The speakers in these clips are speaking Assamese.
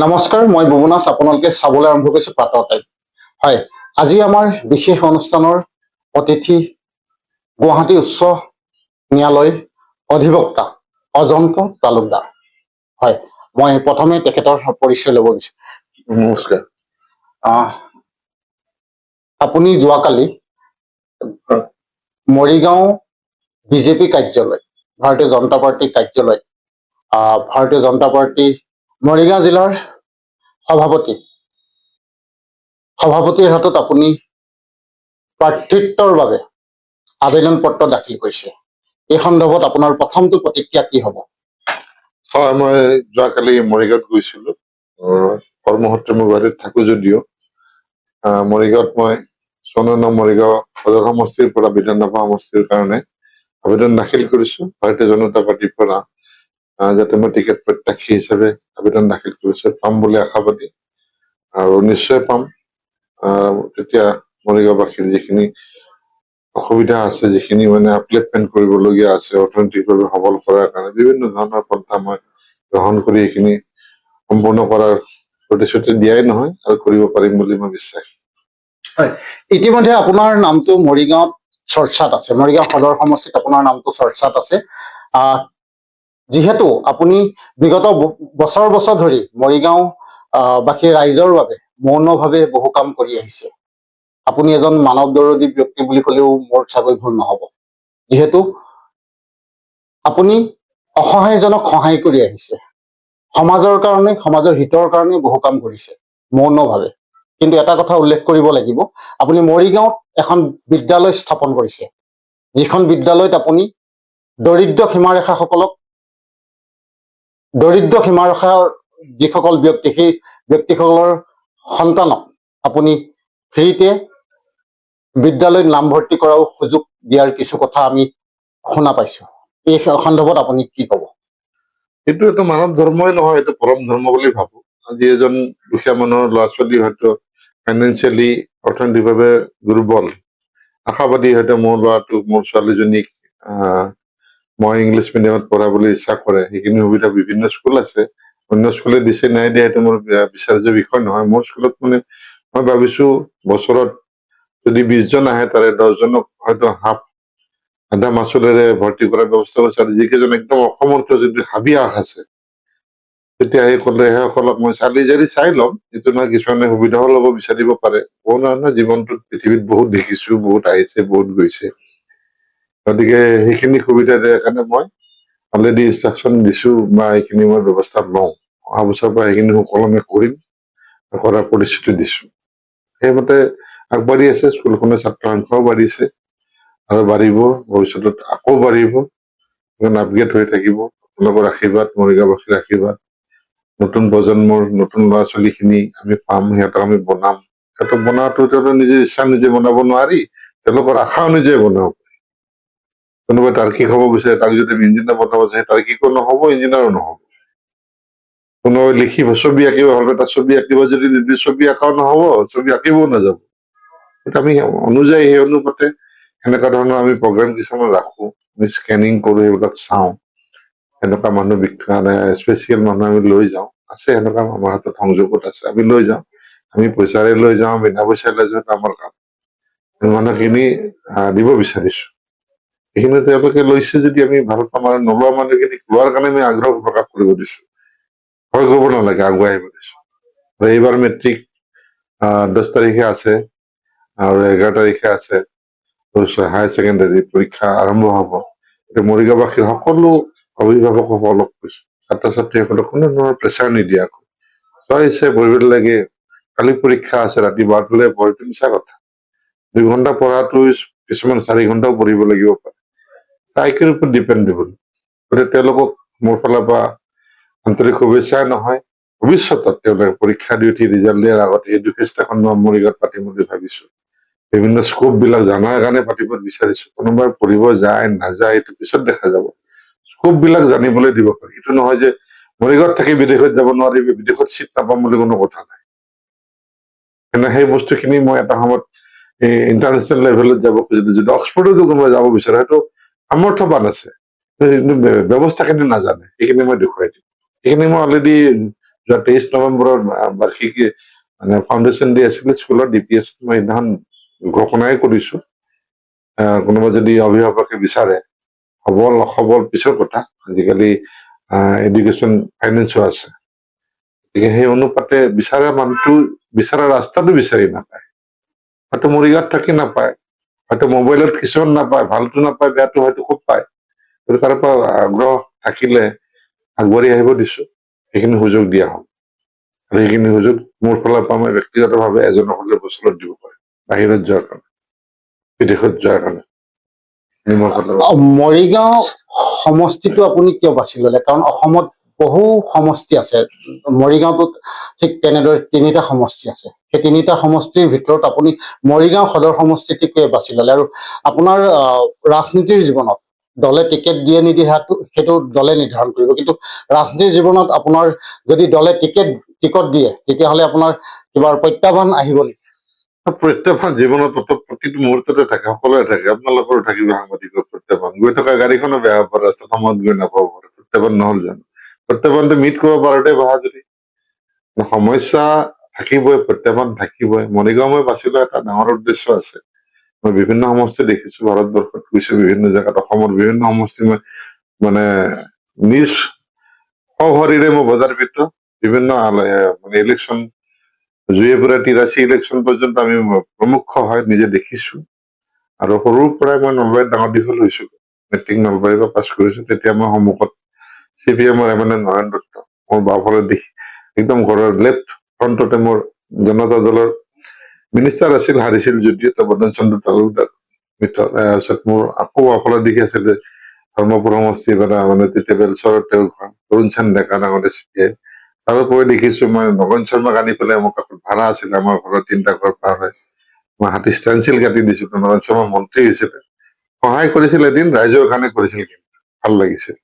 নমস্কাৰ, মই বুবুনাথ। আপোনালোকে চাবলৈ আৰম্ভ কৰিছোঁ প্ৰাতঃ টাইম। হয়, আজি আমাৰ বিশেষ অনুষ্ঠানৰ অতিথি গুৱাহাটী উচ্চ ন্যায়ালয় অধিবক্তা অজন্ত তালুকদাৰ। হয়, মই প্ৰথমে তেখেতৰ পৰিচয় ল'ব বিচাৰিছোঁ। নমস্কাৰ। আপুনি যোৱাকালি মৰিগাঁও বিজেপি কাৰ্যালয়, ভাৰতীয় জনতা পাৰ্টীৰ কাৰ্যালয়, ভাৰতীয় জনতা পাৰ্টী মৰিগাঁও জিলাৰ সভাপতিৰ হাতত আপুনি প্ৰাৰ্থিত্বৰ বাবে আবেদন পত্ৰ দাখিল কৰিছে। এই সন্দৰ্ভত আপোনাৰ প্ৰথমটো প্ৰতিক্ৰিয়া কি হ'ব? হয়, মই যোৱাকালি মৰিগাঁৱত গৈছিলো। কৰ্মসূত্ৰে মই গুৱাহাটীত থাকো যদিও মৰিগাঁৱত মই 6 মৰিগাঁও সদৰ সমষ্টিৰ পৰা বিধানসভা সমষ্টিৰ কাৰণে আবেদন দাখিল কৰিছো। ভাৰতীয় জনতা পাৰ্টীৰ পৰা যাতে মই টিকেট প্ৰত্যাশী হিচাপে আবেদন দাখিল কৰিছো, পাম বুলি আশাবাদী আৰু নিশ্চয় পাম। তেতিয়া মৰিগাঁওবাসীৰ যিখিনি অসুবিধা আছে, যিখিনি মানে আপলিফমেণ্ট কৰিবলগীয়া আছে, অৰ্থনৈতিকভাৱে সবল কৰাৰ কাৰণে বিভিন্ন ধৰণৰ পন্থা মই গ্ৰহণ কৰি এইখিনি সম্পূৰ্ণ কৰাৰ প্ৰতিশ্ৰুতি দিয়াই নহয় আৰু কৰিব পাৰিম বুলি মই বিশ্বাসী। হয়, ইতিমধ্যে আপোনাৰ নামটো মৰিগাঁৱত চৰ্চাত আছে, মৰিগাঁও সদৰ সমষ্টিত আপোনাৰ নামটো চৰ্চাত আছে। যিহেতু আপুনি বিগত বছৰ ধৰি মৰিগাঁও বাসী ৰাইজৰ বাবে মৌনভাৱে বহু কাম কৰি আহিছে। আপুনি এজন মানৱ দৰদী ব্যক্তি বুলি ক'লেও মোৰ চাগৈ ভুল নহ'ব, যিহেতু আপুনি অসহায়জনক সহায় কৰি আহিছে। সমাজৰ কাৰণে, সমাজৰ হিতৰ কাৰণে বহু কাম কৰিছে মৌনভাৱে। কিন্তু এটা কথা উল্লেখ কৰিব লাগিব, আপুনি মৰিগাঁৱত এখন বিদ্যালয় স্থাপন কৰিছে, যিখন বিদ্যালয়ত আপুনি দৰিদ্ৰ সীমাৰেখাৰ যিসকল ব্যক্তি, সেই ব্যক্তিসকলৰ সন্তানক আপুনি ফ্ৰীতে বিদ্যালয়ত নামভৰ্তি কৰাও সুযোগ দিয়াৰ কিছু কথা আমি শুনা পাইছো। এই সন্দৰ্ভত আপুনি কি ক'ব? এইটো এটা মানৱ ধৰ্মই নহয়, এইটো পৰম ধৰ্ম বুলি ভাবো। আজি এজন দুখীয়া মানুহৰ ল'ৰা ছোৱালী হয়তো ফাইনেন্সিয়েলি অৰ্থনৈতিকভাৱে দুৰ্বল, আশাবাদী হয়তো মোৰ ল'ৰাটোক, মোৰ ছোৱালীজনীক মই ইংলিছ মিডিয়ামত পঢ়াবলৈ ইচ্ছা কৰে। সেইখিনি সুবিধা বিভিন্ন স্কুল আছে, অন্য স্কুলে দিছে নাই দিয়া সেইটো মোৰ বিচাৰ্য বিষয় নহয়। মোৰ স্কুলত মানে মই ভাবিছো বছৰত যদি 20 জন আহে, তাৰে 10 জনক হয়তো আধা মাচুলেৰে ভৰ্তি কৰাৰ ব্যৱস্থা কৰিছে। আৰু যিকেইজন একদম অসমৰ্থ, যদি হাবি আশ আছে, তেতিয়া সেইসকলক মই চালি জাৰি চাই ল'ম। এইটো নহয় কিছুমানে সুবিধাও ল'ব বিচাৰিব পাৰে। কোনো নহয়, জীৱনটোত পৃথিৱীত বহুত দেখিছো, বহুত আহিছে, বহুত গৈছে। গতিকে সেইখিনি সুবিধা দিয়াৰ কাৰণে মই অলৰেডি ইনষ্ট্ৰাকশ্যন দিছো বা এইখিনি মই ব্যৱস্থা লওঁ। অহা বছৰৰ পৰা সেইখিনি সুকলমে কৰিম, কৰাৰ প্ৰতিশ্ৰুতি দিছো। সেইমতে আগবাঢ়ি আছে। স্কুলখনৰ ছাত্ৰ সংখ্যাও বাঢ়িছে আৰু বাঢ়িব, ভৱিষ্যতত আকৌ বাঢ়িব, আপগ্ৰেড হৈ থাকিব। আপোনালোকৰ আশীৰ্বাদ, মৰিগাঁওবাসীৰ আশীৰ্বাদ, নতুন প্ৰজন্মৰ নতুন ল'ৰা ছোৱালীখিনি আমি পাম, সিহঁতক আমি বনাম। সিহঁতক বনোৱাটো তেওঁলোকৰ নিজে ইচ্ছা নিজে বনাব নোৱাৰি, তেওঁলোকৰ আশা অনুযায়ী বনাব পাৰি। কোনোবাই তাৰ্কিক হ'ব বিচাৰে, তাক যদি ইঞ্জিনিয়াৰ বনাব যায়, তাৰ্কিকো নহ'ব, ইঞ্জিনিয়াৰো নহ'ব। কোনোবাই লিখিব, ছবি আঁকিব ভালকৈ, তাক ছবি আঁকিব যদি নিৰ্দিষ্ট ছবি আঁকাও নহ'ব, ছবি আঁকিবও নাযাব। আমি অনুযায়ী সেই অনুপাতে সেনেকুৱা ধৰণৰ আমি প্ৰগ্ৰেম কিছুমান ৰাখো, আমি স্কেনিং কৰো, সেইবিলাক চাওঁ। এনেকুৱা মানুহ স্পেচিয়েল মানুহ আমি লৈ যাওঁ, আছে এনেকুৱা আমাৰ হাতত সংযোগত আছে, আমি লৈ যাওঁ। আমি পইচাৰে লৈ যাওঁ, বিনা পইচাৰে লৈ যাওঁ, আমাৰ কাম। মানুহখিনি দিব বিচাৰিছো, সেইখিনি তেওঁলোকে লৈছে যদি আমি ভাল পাম। আৰু নোলোৱা মানুহখিনিক লোৱাৰ কাৰণে আমি আগ্ৰহ প্ৰকাশ কৰিব দিছো, ভয় কৰিব নালাগে, আগুৱাই আহিব দিছো। এইবাৰ মেট্ৰিক 10 তাৰিখে আছে আৰু 11 তাৰিখে আছে হায়াৰ ছেকেণ্ডাৰী পৰীক্ষা আৰম্ভ হব। এতিয়া মৰিগাঁওবাসীৰ সকলো অভিভাৱকসকলক কৈছো, ছাত্ৰ ছাত্ৰীসকলক কোনো ধৰণৰ প্ৰেছাৰ নিদিয়াকৈ চোৱা ইচ্ছা পঢ়িব লাগে। কালি পৰীক্ষা আছে, ৰাতি 12টালৈ পঢ়িটো মিছা কথা। 2 ঘণ্টা পঢ়াটো কিছুমান 4 ঘণ্টাও পঢ়িব লাগিব পাৰে, আইকিউৰ ওপৰত ডিপেণ্ডেবল। গতিকে তেওঁলোকক মোৰ ফালৰ পৰা আন্তৰিক শুভেচ্ছা নহয়, ভৱিষ্যতত তেওঁলোকে পৰীক্ষা দি উঠি ৰিজাল্ট দিয়াৰ আগত এই দুফেষ্টাখন মৰিগাঁৱত পাতিম বুলি ভাবিছো। বিভিন্ন স্কোপ বিলাক জানাৰ কাৰণে পাতিব বিচাৰিছো। কোনোবাই পঢ়িব যায় নাযায় এইটো পিছত দেখা যাব, স্কোপ বিলাক জানিবলৈ দিব পাৰি। এইটো নহয় যে মৰিগাঁৱত থাকি বিদেশত যাব নোৱাৰিবি, বিদেশত চিট নাপাম বুলি কোনো কথা নাই। সেই বস্তুখিনি মই এটা সময়ত ইণ্টাৰনেশ্যনেল লেভেলত যাব খুজিলো, যদি অক্সফৰ্ডতো কোনোবাই যাব বিচাৰে, হয়তো সামৰ্থ্যৱান আছে, ব্যৱস্থাখিনি নাজানে, এইখিনি মই দেখুৱাই দিম। এইখিনি মই অলৰেডি যোৱা 23 নৱেম্বৰৰ বাৰ্ষিকী মানে ফাউণ্ডেশ্যন ডে আছিলে স্কুলত DPS মই সেইদিনাখন ঘোষণাই কৰিছো কোনোবা যদি অভিভাৱকে বিচাৰে সবল পিছৰ কথা আজিকালি এডুকেশ্যন ফাইনেন্সো আছে গতিকে সেই অনুপাতে বিচৰা মানুহটো বিচৰা ৰাস্তাটো বিচাৰি নাপায় হয়তো মৰিগাঁৱত থাকি নাপায় হয়তো মোবাইলত কিছুমান নাপায় ভালটো নাপায় বেয়াটো হয়তো খুব পায় গতিকে তাৰ পৰা আগ্ৰহ থাকিলে আগবাঢ়ি আহিব দিছো সেইখিনি সুযোগ দিয়া হ'ল আৰু সেইখিনি সুযোগ মোৰ ফালৰ পৰা মই ব্যক্তিগতভাৱে এজনক হ'লেও বছৰত দিব পাৰিম বাহিৰত যোৱাৰ কাৰণে বিদেশত যোৱাৰ কাৰণে মোৰ ফালৰ পৰা মৰিগাঁও সমষ্টিটো আপুনি কিয় বাছি ল'লে কাৰণ অসমত বহু সমষ্টি আছে মৰিগাঁওটোত ঠিক তেনেদৰে 3টা সমষ্টি আছে সেই 3টা সমষ্টিৰ ভিতৰত আপুনি মৰিগাঁও সদৰ সমষ্টিটো কিয় বাছি ল'লে আৰু আপোনাৰ ৰাজনীতিৰ জীৱনত দলে টিকেট দিয়ে নিদিয়ে সেইটো দলে নিৰ্ধাৰণ কৰিব কিন্তু ৰাজনীতিৰ জীৱনত আপোনাৰ যদি দলে টিকট দিয়ে তেতিয়াহ'লে আপোনাৰ কিবা প্ৰত্যাহ্বান আহিব নেকি প্ৰত্যাহ্বান জীৱনত প্ৰতিটো মুহূৰ্ততে থাকে সকলোৰে থাকে আপোনালোকৰো থাকিব সাংবাদিকৰ প্ৰত্যাহ্বান গৈ থকা গাড়ীখনো বেয়া হ'ব পাৰে ৰাস্তাত সময়ত গৈ নাপাব পাৰে প্ৰত্যাহ্বান নহ'ল জানো প্ৰত্যাহ্বানটো মিট কৰিব পাৰোঁতে বহা যদি সমস্যা থাকিবই প্ৰত্যাহ্বান থাকিবই মৰিগাঁও মই বাছি লোৱা এটা ডাঙৰ উদ্দেশ্য আছে মই বিভিন্ন সমষ্টি দেখিছো ভাৰতবৰ্ষত গৈছো বিভিন্ন জেগাত অসমৰ বিভিন্ন সমষ্টি মই মানে নিজ সশৰীৰে মই বজাৰ পিতো বিভিন্ন মানে ইলেকশ্যন জুয়ে পুৰা 83 ইলেকশ্যন পৰ্যন্ত আমি প্ৰমুখ হয় নিজে দেখিছো আৰু সৰুৰ পৰাই মই নলবাৰীত ডাঙৰ দীঘল হৈছো মেট্ৰিক নলবাৰীৰ পৰা পাছ কৰিছো তেতিয়া মই সন্মুখত CPM MLA নয়ন দত্ত মোৰ বাওঁফালে দেখি একদম ঘৰৰ লেফ্ট ফ্ৰণ্টতে মোৰ জনতা দলৰ মিনিষ্টাৰ আছিল হাৰিছিল যদিও তপন চন্দ্ৰ তালুকদাৰ তাৰপিছত মোৰ আকৌ বাওঁফালে দেখি আছিলে ধৰ্মপুৰ সমষ্টিৰ পৰা মানে তেতিয়া বেলচৰত তেওঁৰ ঘৰ তৰুণ চান্দ ডেকা ডাঙৰে CPI তাৰোপৰি দেখিছো মই নগেন শৰ্মাক আনি পেলাই মোৰ কাষত ভাড়া আছিলে আমাৰ ঘৰৰ 3টা ঘৰ পাৰ হয় মই হাতী ষ্টেনচিল কাটি দিছো নগেন শৰ্মা মন্ত্ৰী হৈছিলে সহায় কৰিছিল এদিন ৰাইজৰ কাৰণে কৰিছিল কিন্তু ভাল লাগিছিল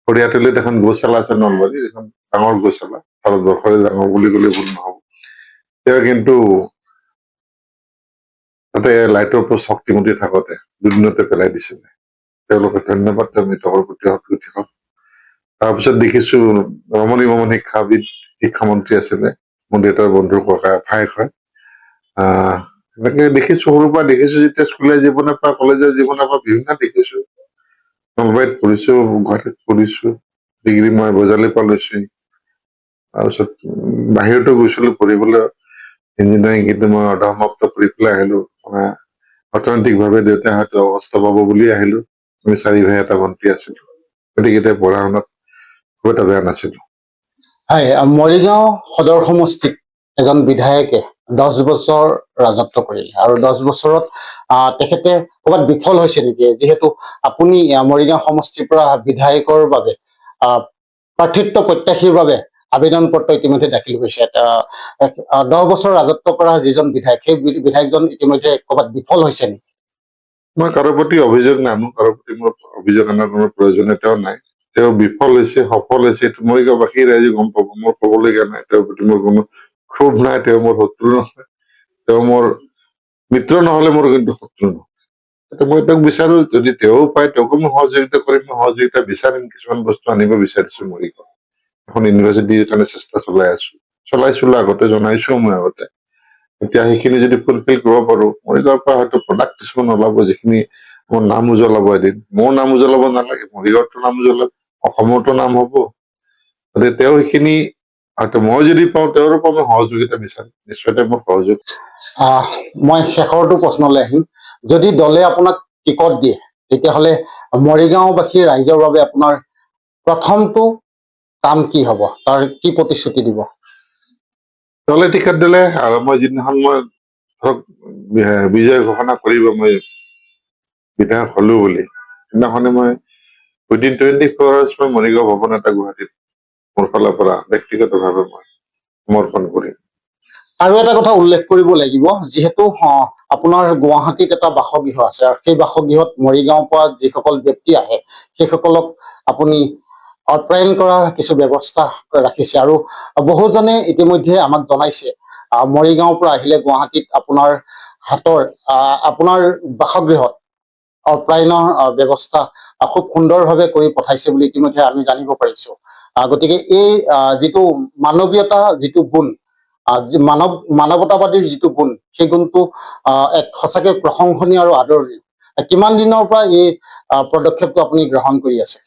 খৰিয়াতলিত এখন গৌশালা আছে নলবাৰীৰ এখন ডাঙৰ গৌশালা ভাৰতবৰ্ষৰে ডাঙৰ বুলি ক'লে ভুল নহ'ব তেওঁ কিন্তু তাতে লাইটৰ পোষ্ট শক্তিমতী থাকোতে দুদিনতে পেলাই দিছিলে তেওঁলোকে ধন্যবাদ তেওঁ মৃতকৰ প্ৰতি সৎগতি হওক তাৰপিছত দেখিছো ৰমণী বমন শিক্ষামন্ত্ৰী আছিলে মোৰ দেউতাৰ বন্ধুৰ ককাই ভায়েক হয় এনেকে দেখিছো সৰুৰ পৰা দেখিছো যেতিয়া স্কুলীয়া জীৱনৰ পৰা কলেজীয়া জীৱনৰ পৰা বিভিন্ন দেখিছো নলবাৰীত পঢ়িছো গুৱাহাটীত পঢ়িছো ডিগ্ৰী মই বজালিৰ পৰা লৈছো তাৰপিছত বাহিৰতো গৈছিলো পঢ়িবলৈ ইঞ্জিনিয়াৰিং কিন্তু মই অৰ্ধ সমাপ্ত কৰি পেলাই আহিলো মানে অৰ্থনৈতিকভাৱে দেউতাই হয়তো অৱস্থা পাব বুলি আহিলো আমি 4 ভাই এটা ভণ্টি আছিলো গতিকে এতিয়া পঢ়া শুনাত খুব এটা বেয়া নাছিলো হয় মৰিগাঁও সদৰ সমষ্টিত এজন বিধায়কে 10 বছৰ ৰাজত্ব কৰিলে আৰু 10 বছৰত তেখেতে ক'ৰবাত বিফল হৈছে নেকি যিহেতু আপুনি মৰিগাঁও সমষ্টিৰ পৰা বিধায়কৰ বাবে প্ৰাৰ্থিত্ব প্ৰত্যাশীৰ বাবে আবেদন পত্ৰ ইতিমধ্যে দাখিল কৰিছে 10 বছৰ ৰাজত্ব কৰা যিজন বিধায়ক সেই বিধায়কজন ইতিমধ্যে ক'ৰবাত বিফল হৈছে নেকি মই কাৰো প্ৰতি অভিযোগ নানো কাৰো প্ৰতি মোৰ অভিযোগ অনাৰ কোনো প্ৰয়োজনীয়তাও নাই তেওঁ বিফল হৈছে সফল হৈছে এইটো মৰিগাঁওবাসী ৰাইজে গম পাব মোৰ ক'বলগীয়া নাই তেওঁৰ প্ৰতি মোৰ কোনো ক্ষোভ নাই তেওঁ মোৰ শত্ৰু নহয় তেওঁ মোৰ মিত্ৰ নহলে মোৰ কিন্তু শত্ৰু নহয় মই তেওঁক বিচাৰো যদি তেওঁ পায় তেওঁকো মই সহযোগিতা কৰিম মই সহযোগিতা বিচাৰিম কিছুমান বস্তু আনিব বিচাৰিছো মৰিগাঁও এখন ইউনিভাৰ্চিটিৰ কাৰণে চেষ্টা চলাইছিলো আগতে জনাইছো মই আগতে এতিয়া সেইখিনি যদি ফুলফিল কৰিব পাৰো মৰিগাঁৱৰ পৰা হয়তো প্ৰডাক্ট কিছুমান ওলাব যিখিনি মোৰ নাম উজ্বলাব এদিন মোৰ নাম উজ্বলাব নালাগে মৰিগাঁৱতো নাম উজ্বলাব অসমতো নাম হব গতিকে তেওঁ সেইখিনি হয়তো মই যদি পাওঁ তেওঁৰ পৰা মই সহযোগিতা বিচাৰিম নিশ্চয় মোৰ সহযোগ মই শেষৰটো প্ৰশ্নলৈ আহিম যদি দলে আপোনাক টিকট দিয়ে তেতিয়াহ'লে মৰিগাঁওবাসী ৰাইজৰ বাবে আপোনাৰ প্ৰথমটো কাম কি হ'ব তাৰ কি প্ৰতিশ্ৰুতি দিব দলে টিকট দিলে আৰু মই যিদিনাখন মই ধৰক বিজয় ঘোষণা কৰিব মই বিধায়ক হলো বুলি সেইদিনাখনে মই উইদিন 24 hours মই মৰিগাঁও ভৱন এটা গুৱাহাটীত মোৰ ফালৰ পৰা ব্যক্তিগতভাৱে মই সমৰ্পণ কৰিম আৰু এটা কথা উল্লেখ কৰিব লাগিব যিহেতু আপোনাৰ গুৱাহাটীত এটা বাসগৃহ আছে আৰু সেই বাসগৃহত মৰিগাঁওৰ পৰা যিসকল ব্যক্তি আহে সেইসকলক আপুনি অপ্ৰায়ন কৰাৰ কিছু ব্যৱস্থা ৰাখিছে আৰু বহুজনে ইতিমধ্যে আমাক জনাইছে মৰিগাঁওৰ পৰা আহিলে গুৱাহাটীত আপোনাৰ হাতৰ আপোনাৰ বাসগৃহত অপ্ৰায়নৰ ব্যৱস্থা খুব সুন্দৰভাৱে কৰি পঠাইছে বুলি ইতিমধ্যে আমি জানিব পাৰিছো গতিকে এই যিটো মানৱীয়তা যিটো গুণ, মানৱতাবাদীৰ যিটো গুণ, সেই গুণটো এক সঁচাকৈ প্ৰশংসনীয় আৰু আদৰণীয়। কিমান দিনৰ পৰা এই পদক্ষেপটো আপুনি গ্ৰহণ কৰি আছে?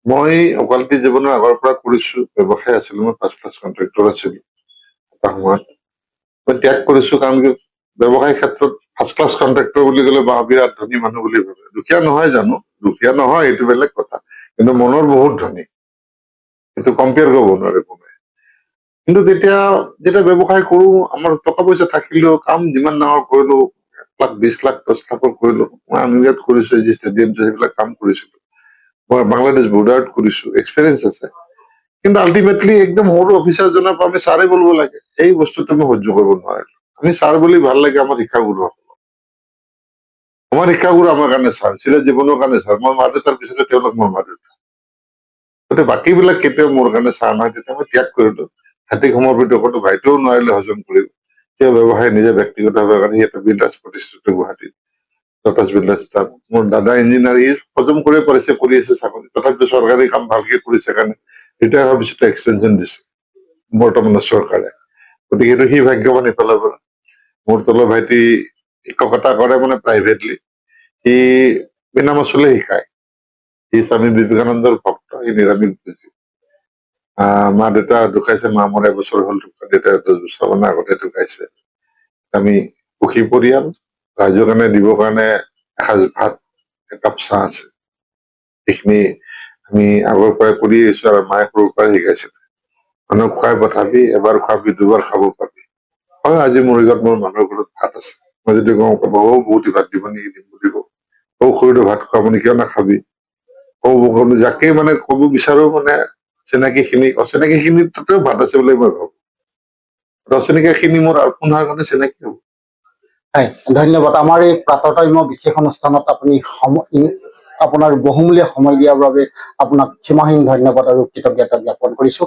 মই অকালতি জীৱনৰ আগৰ পৰা কৰিছো, ব্যৱসায় আছিলো, মই ফাৰ্ষ্ট ক্লাছ কণ্ট্ৰেক্টৰ আছিলো এটা সময়ত। মই ত্যাগ কৰিছো কাৰণ কি ব্যৱসায় ক্ষেত্ৰত ফাৰ্ষ্ট ক্লাছ কণ্ট্ৰেক্টৰ বুলি ক'লে বিৰাট ধনী মানুহ বুলি ভাবে। দুখীয়া নহয় জানো, দুখীয়া নহয়, এইটো বেলেগ কথা, কিন্তু মনৰ বহুত ধনী, সেইটো কম্পেয়াৰ কৰিব নোৱাৰে কোনোৱে। কিন্তু যেতিয়া ব্যৱসায় কৰো, আমাৰ টকা পইচা থাকিলেও কাম যিমান ডাঙৰ কৰিলো, 1 লাখ 20 লাখ 10 লাখৰ কৰিলো, মই আমিৰাত কৰিছো, যি ষ্টেডিয়াম সেইবিলাক কাম কৰিছিলো, মই বাংলাদেশ বৰ্ডাৰত কৰিছো, এক্সপিৰিয়েঞ্চ আছে। কিন্তু আল্টিমেটলি একদম সৰু অফিচাৰজনৰ পৰা আমি ছাৰে বলব লাগে, এই বস্তুটো মই সহ্য কৰিব নোৱাৰিলো। আমি ছাৰ বুলি ভাল লাগে আমাৰ শিক্ষাগুৰুসকল, আমাৰ শিক্ষাগুৰু আমাৰ কাৰণে ছাৰ, চিধা জীৱনৰ কাৰণে ছাৰ। মই মা দেউতাৰ পিছতে তেওঁলোক মোৰ মা দেউতা, গতিকে বাকীবিলাক কেতিয়াও মোৰ কাৰণে ছাৰ নহয়। তেতিয়া মই ত্যাগ কৰিলো। হাতীক সমৰ্পিত হয়তো ভাইটিও নোৱাৰিলে হজম কৰিব, সেই ব্যৱসায় নিজে ব্যক্তিগতভাৱে কাৰণে সি এটা বিল্ডাৰ্ছ প্ৰতিষ্ঠিত গুৱাহাটীত, লটাছ বিল্ডাৰ্ছ। তাত মোৰ দাদা ইঞ্জিনিয়াৰ, ই হজম কৰিব পাৰিছে, কৰি আছে চাকৰি, তথাপিও চৰকাৰী কাম ভালকে কৰিছে কাৰণে ৰিটায়াৰ হোৱাৰ পিছতে এক্সটেনশ্যন দিছে বৰ্তমানৰ চৰকাৰে। গতিকে সেইটো সি ভাগ্যৱান এইফালৰ পৰা। মোৰ তলৰ ভাইটি শিক্ষকতা কৰে, মানে প্ৰাইভেটলি, সি বিনামূলীয়াকৈ শিকায়। সি স্বামী বিবেকানন্দৰ ভক্ত, সি নিৰামিষ ভোজী। মা দেউতা ঢুকাইছে, মা মোৰ 1 বছৰ হল ঢুকা, দেউতা 10 বছৰ মানে আগতে ঢুকাইছে। আমি সুখী পৰিয়াল, ৰাইজৰ কাৰণে দিবৰ কাৰণে এসাঁজ ভাত, একাপ চাহ আছে, সেইখিনি আমি আগৰ পৰাই কৰি আহিছো। আৰু মায়ে সৰুৰ পৰাই শিকাইছিল, মানুহক খুৱাই পঠাবি, এবাৰ খুৱাবি, 2বাৰ খাব পাবি। হয়, আজি মৰিগাঁৱত মোৰ মানুহৰ ঘৰত ভাত আছে, মই যদি কওঁ ক'ব বহুতে ভাত দিব নেকি, দিম বুলি কওঁ, সৰুটো ভাত খুৱাব নেকি, কিয় নাখাবি, যাকে মানে কব বিচাৰো, মানে চিনাকি খিনি, অচিনাকি খিনিৰ তাতেও ভাত আছে বুলি মই ভাবো। অচিনাকি খিনি মোৰ আপোনাৰ কাৰণে চিনাকি হব। হয়, ধন্যবাদ। আমাৰ এই প্ৰাতঃটাইম বিশেষ অনুষ্ঠানত আপুনি আপোনাৰ বহুমূলীয়া সময় দিয়াৰ বাবে আপোনাক সীমাহীন ধন্যবাদ আৰু কৃতজ্ঞতা জ্ঞাপন কৰিছো।